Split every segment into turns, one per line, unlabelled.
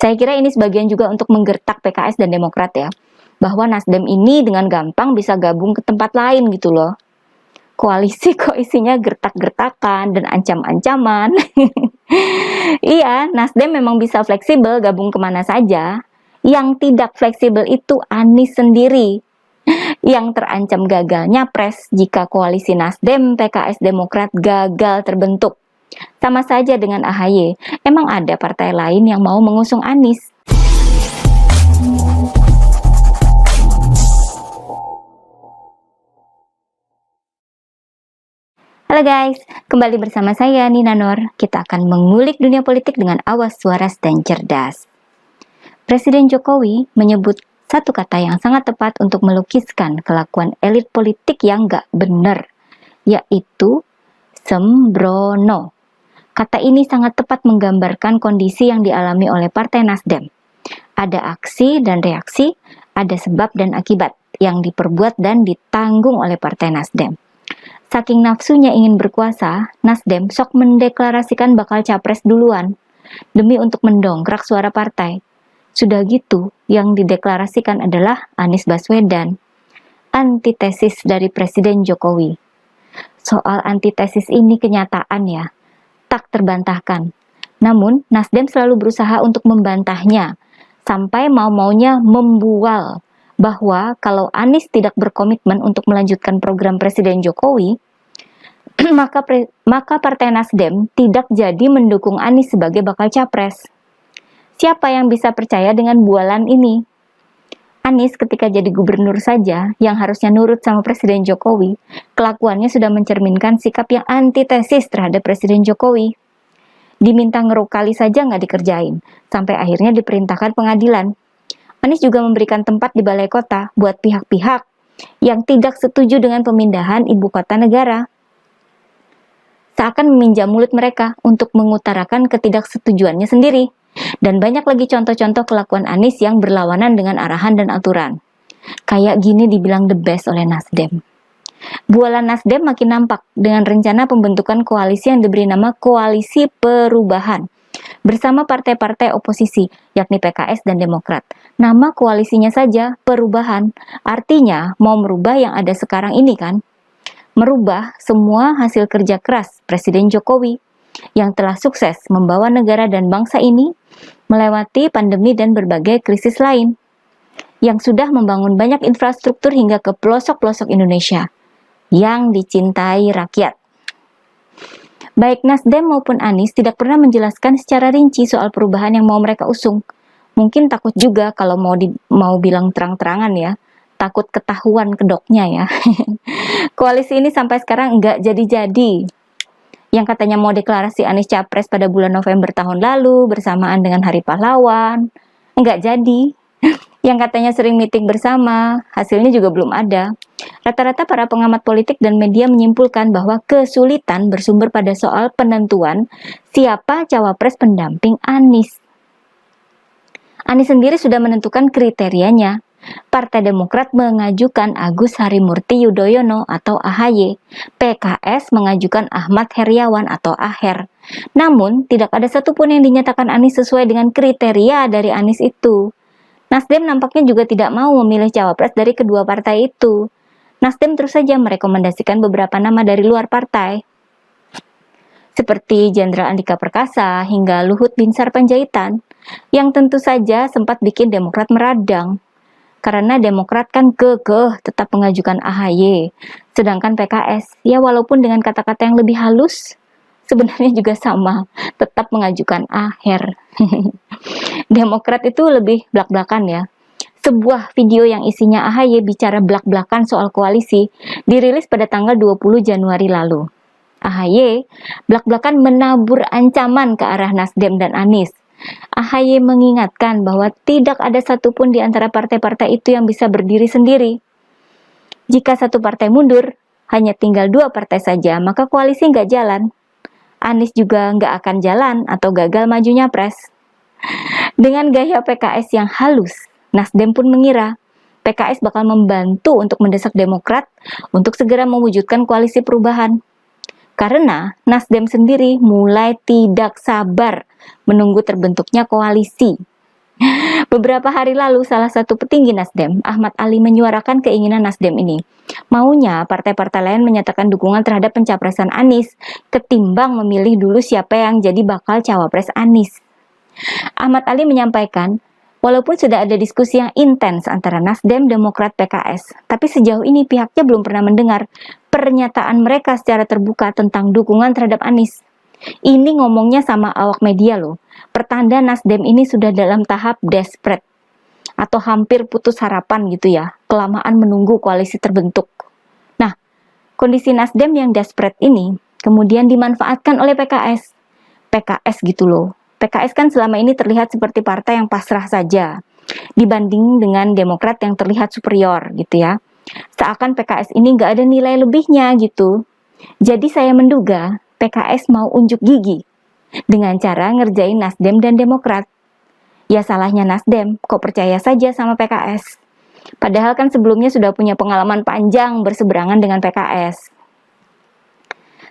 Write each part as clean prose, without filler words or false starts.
Saya kira ini sebagian juga untuk menggertak PKS dan Demokrat ya, bahwa Nasdem ini dengan gampang bisa gabung ke tempat lain gitu loh. Koalisi kok isinya gertak-gertakan dan ancam-ancaman. Iya, Nasdem memang bisa fleksibel gabung kemana saja. Yang tidak fleksibel itu Anies sendiri, yang terancam gagalnya pres jika koalisi Nasdem, PKS, Demokrat gagal terbentuk. Sama saja dengan AHY, emang ada partai lain yang mau mengusung Anies? Halo guys, kembali bersama saya Nina Nur. Kita akan mengulik dunia politik dengan awas, waras, dan cerdas. Presiden Jokowi menyebut satu kata yang sangat tepat untuk melukiskan kelakuan elit politik yang gak benar, yaitu sembrono. Kata ini sangat tepat menggambarkan kondisi yang dialami oleh Partai Nasdem. Ada aksi dan reaksi, ada sebab dan akibat yang diperbuat dan ditanggung oleh Partai Nasdem. Saking nafsunya ingin berkuasa, Nasdem sok mendeklarasikan bakal capres duluan, demi untuk mendongkrak suara partai. Sudah gitu, yang dideklarasikan adalah Anies Baswedan, antitesis dari Presiden Jokowi. Soal antitesis ini kenyataan ya, tak terbantahkan. Namun, Nasdem selalu berusaha untuk membantahnya, sampai mau-maunya membual bahwa kalau Anies tidak berkomitmen untuk melanjutkan program Presiden Jokowi, maka Partai Nasdem tidak jadi mendukung Anies sebagai bakal capres. Siapa yang bisa percaya dengan bualan ini? Anies ketika jadi gubernur saja, yang harusnya nurut sama Presiden Jokowi, kelakuannya sudah mencerminkan sikap yang antitesis terhadap Presiden Jokowi. Diminta ngeruk kali saja nggak dikerjain, sampai akhirnya diperintahkan pengadilan. Anies juga memberikan tempat di balai kota buat pihak-pihak yang tidak setuju dengan pemindahan ibu kota negara. Seakan meminjam mulut mereka untuk mengutarakan ketidaksetujuannya sendiri. Dan banyak lagi contoh-contoh kelakuan Anies yang berlawanan dengan arahan dan aturan. Kayak gini dibilang the best oleh Nasdem. Bualan Nasdem makin nampak dengan rencana pembentukan koalisi yang diberi nama Koalisi Perubahan bersama partai-partai oposisi, yakni PKS dan Demokrat. Nama koalisinya saja Perubahan, artinya mau merubah yang ada sekarang ini kan? Merubah semua hasil kerja keras Presiden Jokowi yang telah sukses membawa negara dan bangsa ini melewati pandemi dan berbagai krisis lain, yang sudah membangun banyak infrastruktur hingga ke pelosok-pelosok Indonesia yang dicintai rakyat. Baik Nasdem maupun Anies tidak pernah menjelaskan secara rinci soal perubahan yang mau mereka usung. Mungkin takut juga kalau mau bilang terang-terangan ya, takut ketahuan kedoknya ya. Koalisi ini sampai sekarang nggak jadi-jadi. Yang katanya mau deklarasi Anies Capres pada bulan November tahun lalu bersamaan dengan Hari Pahlawan, nggak jadi. Yang katanya sering meeting bersama, hasilnya juga belum ada. Rata-rata para pengamat politik dan media menyimpulkan bahwa kesulitan bersumber pada soal penentuan siapa cawapres pendamping Anies. Anies sendiri sudah menentukan kriterianya. Partai Demokrat mengajukan Agus Harimurti Yudhoyono atau AHY, PKS mengajukan Ahmad Heriawan atau AHER. Namun, tidak ada satupun yang dinyatakan Anies sesuai dengan kriteria dari Anies itu. Nasdem nampaknya juga tidak mau memilih cawapres dari kedua partai itu. Nasdem terus saja merekomendasikan beberapa nama dari luar partai, seperti Jenderal Andika Perkasa hingga Luhut Binsar Panjaitan, yang tentu saja sempat bikin Demokrat meradang. Karena Demokrat kan kekeh tetap mengajukan AHY, sedangkan PKS, ya walaupun dengan kata-kata yang lebih halus, sebenarnya juga sama, tetap mengajukan AHER. Demokrat itu lebih blak-blakan ya. Sebuah video yang isinya AHY bicara blak-blakan soal koalisi, dirilis pada tanggal 20 Januari lalu. AHY blak-blakan menabur ancaman ke arah Nasdem dan Anies. AHY mengingatkan bahwa tidak ada satupun di antara partai-partai itu yang bisa berdiri sendiri. Jika satu partai mundur, hanya tinggal dua partai saja, maka koalisi nggak jalan. Anies juga nggak akan jalan atau gagal majunya pres. Dengan gaya PKS yang halus, Nasdem pun mengira PKS bakal membantu untuk mendesak Demokrat untuk segera mewujudkan koalisi perubahan. Karena Nasdem sendiri mulai tidak sabar menunggu terbentuknya koalisi. Beberapa hari lalu, salah satu petinggi Nasdem, Ahmad Ali, menyuarakan keinginan Nasdem ini. Maunya partai-partai lain menyatakan dukungan terhadap pencapresan Anies, ketimbang memilih dulu siapa yang jadi bakal cawapres Anies. Ahmad Ali menyampaikan, walaupun sudah ada diskusi yang intens antara Nasdem, Demokrat, PKS, tapi sejauh ini pihaknya belum pernah mendengar pernyataan mereka secara terbuka tentang dukungan terhadap Anies. Ini ngomongnya sama awak media loh. Pertanda Nasdem ini sudah dalam tahap desperate atau hampir putus harapan gitu ya, kelamaan menunggu koalisi terbentuk. Nah, kondisi Nasdem yang desperate ini kemudian dimanfaatkan oleh PKS. PKS gitu loh. PKS kan selama ini terlihat seperti partai yang pasrah saja dibanding dengan Demokrat yang terlihat superior gitu ya. Seakan PKS ini nggak ada nilai lebihnya gitu. Jadi saya menduga PKS mau unjuk gigi dengan cara ngerjain Nasdem dan Demokrat. Ya salahnya Nasdem, kok percaya saja sama PKS. Padahal kan sebelumnya sudah punya pengalaman panjang berseberangan dengan PKS.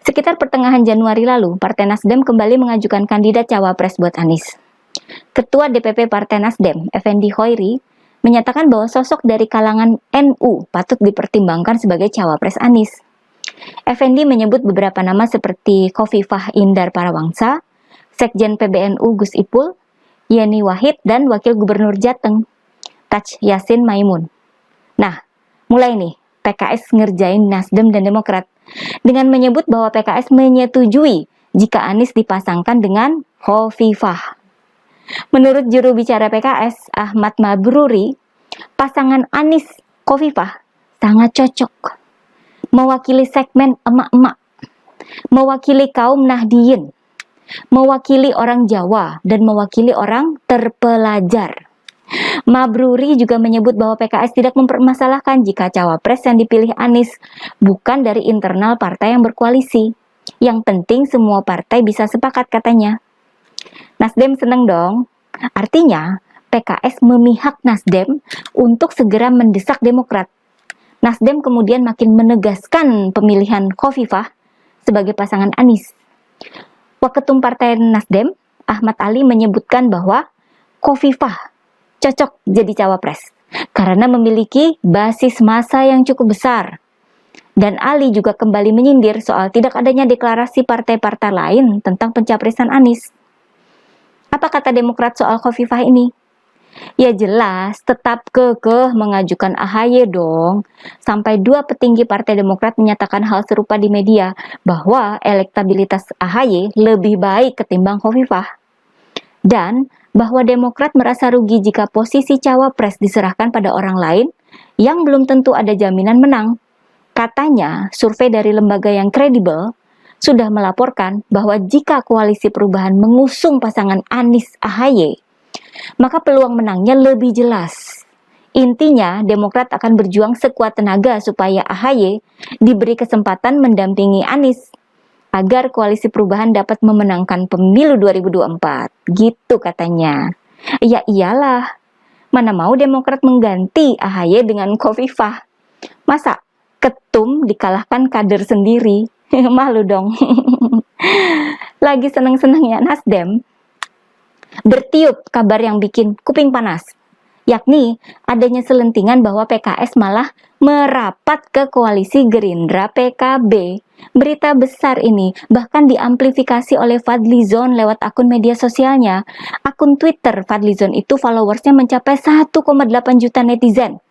Sekitar pertengahan Januari lalu, Partai Nasdem kembali mengajukan kandidat cawapres buat Anies. Ketua DPP Partai Nasdem, Effendi Hoiri, menyatakan bahwa sosok dari kalangan NU patut dipertimbangkan sebagai cawapres Anies. Effendi menyebut beberapa nama seperti Khofifah Indar Parawangsa, Sekjen PBNU Gus Ipul, Yeni Wahid, dan Wakil Gubernur Jateng, Taj Yassin Maimun. Nah, mulai nih, PKS ngerjain Nasdem dan Demokrat dengan menyebut bahwa PKS menyetujui jika Anies dipasangkan dengan Khofifah. Menurut juru bicara PKS, Ahmad Mabruri, pasangan Anies Khofifah sangat cocok. Mewakili segmen emak-emak, mewakili kaum Nahdien, mewakili orang Jawa, dan mewakili orang terpelajar. Mabruri juga menyebut bahwa PKS tidak mempermasalahkan jika cawapres yang dipilih Anies bukan dari internal partai yang berkoalisi. Yang penting semua partai bisa sepakat, katanya. Nasdem seneng dong. Artinya PKS memihak Nasdem untuk segera mendesak Demokrat. Nasdem kemudian makin menegaskan pemilihan Khofifah sebagai pasangan Anies. Waketum Partai Nasdem, Ahmad Ali, menyebutkan bahwa Khofifah cocok jadi cawapres karena memiliki basis massa yang cukup besar. Dan Ali juga kembali menyindir soal tidak adanya deklarasi partai-partai lain tentang pencapresan Anies. Apa kata Demokrat soal Khofifah ini? Ya jelas, tetap kekeh mengajukan AHY dong. Sampai 2 petinggi Partai Demokrat menyatakan hal serupa di media, bahwa elektabilitas AHY lebih baik ketimbang Khofifah. Dan bahwa Demokrat merasa rugi jika posisi cawapres diserahkan pada orang lain yang belum tentu ada jaminan menang. Katanya, survei dari lembaga yang kredibel sudah melaporkan bahwa jika koalisi perubahan mengusung pasangan Anies AHY, maka peluang menangnya lebih jelas. Intinya, Demokrat akan berjuang sekuat tenaga supaya AHY diberi kesempatan mendampingi Anies agar koalisi perubahan dapat memenangkan pemilu 2024. Gitu katanya. Ya iyalah, mana mau Demokrat mengganti AHY dengan Khofifah. Masa ketum dikalahkan kader sendiri? Malu dong. Lagi seneng-senengnya Nasdem bertiup kabar yang bikin kuping panas, yakni adanya selentingan bahwa PKS malah merapat ke koalisi Gerindra PKB. Berita besar ini bahkan diamplifikasi oleh Fadlizon lewat akun media sosialnya. Akun Twitter Fadlizon itu followersnya mencapai 1,8 juta netizen.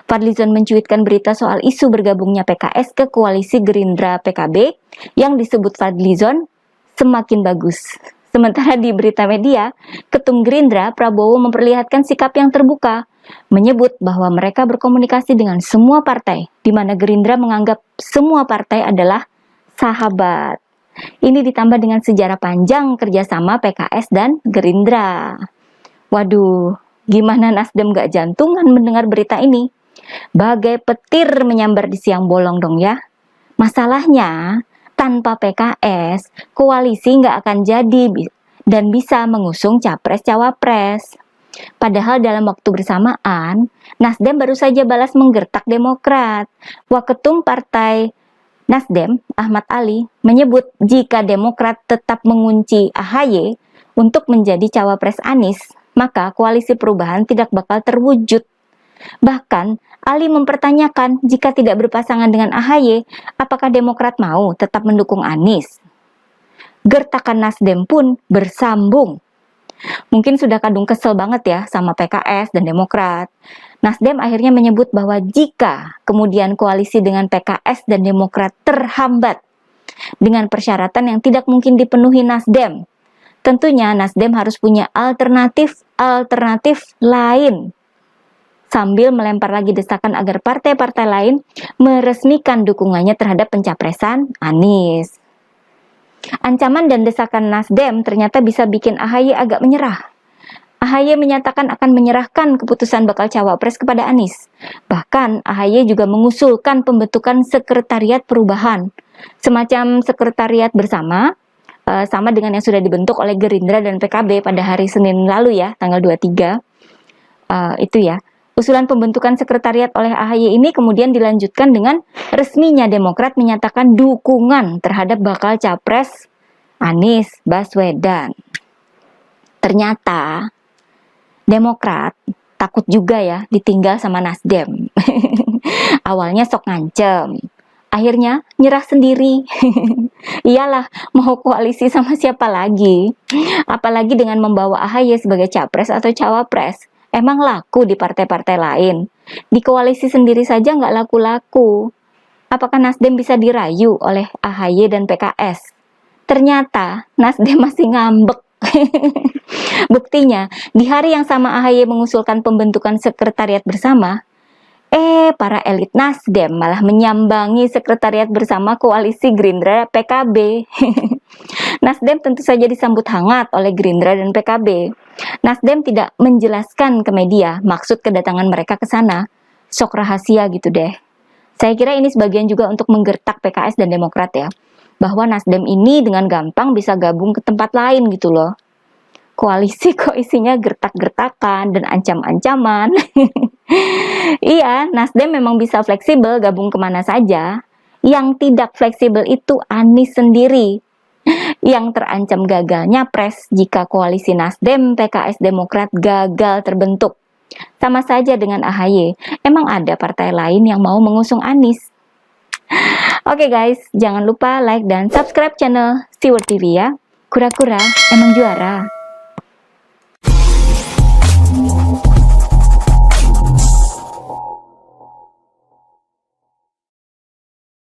Fadlizon mencuitkan berita soal isu bergabungnya PKS ke koalisi Gerindra PKB yang disebut Fadlizon semakin bagus. Sementara di berita media, Ketum Gerindra Prabowo memperlihatkan sikap yang terbuka, menyebut bahwa mereka berkomunikasi dengan semua partai, di mana Gerindra menganggap semua partai adalah sahabat. Ini ditambah dengan sejarah panjang kerjasama PKS dan Gerindra. Waduh, gimana Nasdem gak jantungan mendengar berita ini? Bagai petir menyambar di siang bolong dong ya. Masalahnya, tanpa PKS, koalisi nggak akan jadi dan bisa mengusung capres-cawapres. Padahal dalam waktu bersamaan, Nasdem baru saja balas menggertak Demokrat. Waketum Partai Nasdem, Ahmad Ali, menyebut jika Demokrat tetap mengunci AHY untuk menjadi cawapres Anies, maka koalisi perubahan tidak bakal terwujud. Bahkan, Ali mempertanyakan jika tidak berpasangan dengan AHY, apakah Demokrat mau tetap mendukung Anies? Gertakan Nasdem pun bersambung. Mungkin sudah kadung kesel banget ya sama PKS dan Demokrat. Nasdem akhirnya menyebut bahwa jika kemudian koalisi dengan PKS dan Demokrat terhambat dengan persyaratan yang tidak mungkin dipenuhi Nasdem, tentunya Nasdem harus punya alternatif lain. Sambil melempar lagi desakan agar partai-partai lain meresmikan dukungannya terhadap pencapresan Anies. Ancaman dan desakan Nasdem ternyata bisa bikin AHY agak menyerah. AHY menyatakan akan menyerahkan keputusan bakal cawapres kepada Anies. Bahkan AHY juga mengusulkan pembentukan sekretariat perubahan, semacam sekretariat bersama, sama dengan yang sudah dibentuk oleh Gerindra dan PKB pada hari Senin lalu ya, tanggal 23. Itu ya. Usulan pembentukan sekretariat oleh AHY ini kemudian dilanjutkan dengan resminya Demokrat menyatakan dukungan terhadap bakal capres Anies Baswedan. Ternyata Demokrat takut juga ya ditinggal sama Nasdem. Awalnya sok ngancem, akhirnya nyerah sendiri. Iyalah, mau koalisi sama siapa lagi? Apalagi dengan membawa AHY sebagai capres atau cawapres. Emang laku di partai-partai lain? Di koalisi sendiri saja nggak laku-laku. Apakah Nasdem bisa dirayu oleh AHY dan PKS? Ternyata Nasdem masih ngambek. Buktinya, di hari yang sama AHY mengusulkan pembentukan sekretariat bersama, para elit Nasdem malah menyambangi sekretariat bersama koalisi Gerindra PKB. Nasdem tentu saja disambut hangat oleh Gerindra dan PKB. Nasdem tidak menjelaskan ke media maksud kedatangan mereka ke sana. Sok rahasia gitu deh. Saya kira ini sebagian juga untuk menggertak PKS dan Demokrat ya. Bahwa Nasdem ini dengan gampang bisa gabung ke tempat lain gitu loh. Koalisi kok isinya gertak-gertakan dan ancam-ancaman. Iya, Nasdem memang bisa fleksibel gabung kemana saja. Yang tidak fleksibel itu Anies sendiri. Yang terancam gagal nyapres jika koalisi Nasdem, PKS, Demokrat gagal terbentuk. Sama saja dengan AHY, emang ada partai lain yang mau mengusung Anies. Oke guys, jangan lupa like dan subscribe channel Steward TV ya. Kura-kura emang juara.